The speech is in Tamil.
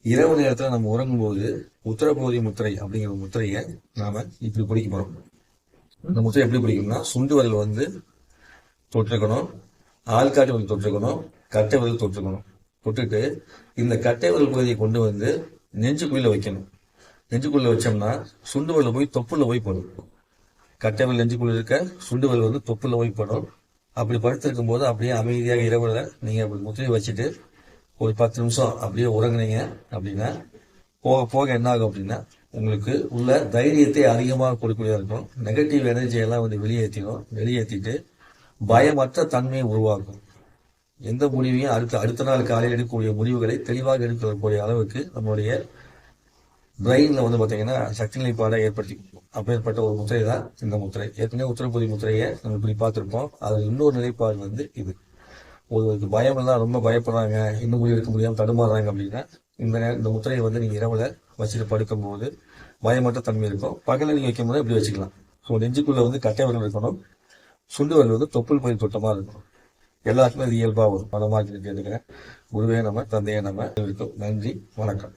இரவு நேரத்துல நம்ம உறங்கும் போது உத்தரபோதி முத்திரை அப்படிங்கிற முத்திரையை நாம இப்படி பிடிக்க போறோம். இந்த முத்திரை எப்படி பிடிக்கணும்னா, சுண்டு விரல் வந்து தொட்டிருக்கணும், ஆள்காட்டி விரல் தொட்டிருக்கணும், கட்டை விரல் தொட்டிருக்கணும். தொட்டுட்டு இந்த கட்டை விரல் பகுதியை கொண்டு வந்து நெஞ்சுக்குள்ள வைக்கணும். நெஞ்சுக்குள்ள வச்சோம்னா சுண்டு விரல் போய் தொப்புள்ள போய் போடும். கட்டை விரல் நெஞ்சுக்குள்ள இருக்க, சுண்டு விரல் வந்து தொப்புள்ள போய் போடும். அப்படி படுத்திருக்கும் போது அப்படியே அமைதியாக இரவுல நீங்க அப்படி முத்திரையை வச்சுட்டு ஒரு 10 நிமிஷம் அப்படியே உறங்குனீங்க அப்படின்னா, போக போக என்ன ஆகும் அப்படின்னா, உங்களுக்கு உள்ள தைரியத்தை அதிகமாக கொடுக்கக்கூடியதா இருக்கும். நெகட்டிவ் எனர்ஜி எல்லாம் வந்து வெளியேற்றிட்டு பயமற்ற தன்மையை உருவாக்கும். எந்த முடிவையும் அடுத்த நாள் காலையில் எடுக்கக்கூடிய முடிவுகளை தெளிவாக எடுக்கக்கூடிய அளவுக்கு நம்மளுடைய பிரெயின்ல வந்து பாத்தீங்கன்னா சக்தி நிலைப்பாடை ஏற்படுத்தி அப்பேற்பட்ட ஒரு முத்திரை தான் இந்த முத்திரை. ஏற்கனவே உத்தரபொதி முத்திரையை நம்ம இப்படி பார்த்திருப்போம். அது இன்னொரு நிலைப்பாடு வந்து இது. ஒருவருக்கு பயம் எல்லாம் ரொம்ப பயப்படுறாங்க, இன்னும் முடிவு எடுக்க முடியாம தடுமாறுறாங்க அப்படின்னா இந்த முத்திரையை வந்து நீங்க இரவுல வச்சுட்டு படுக்கும் போது பயமற்ற தன்மை இருக்கும். பகல நீங்க வைக்கும் போது இப்படி வச்சுக்கலாம். ஸோ நெஞ்சுக்குள்ள வந்து கட்டை விரல் இருக்கணும், சுண்டு விரல் வந்து தொப்புள் பகுதி தொட்டமா இருக்கணும். எல்லாருக்குமே அது இயல்பா வரும். மனமாக கேட்டுக்கிறேன். குருவே நம்ம, தந்தையே நம்ம. இருக்கும். நன்றி, வணக்கம்.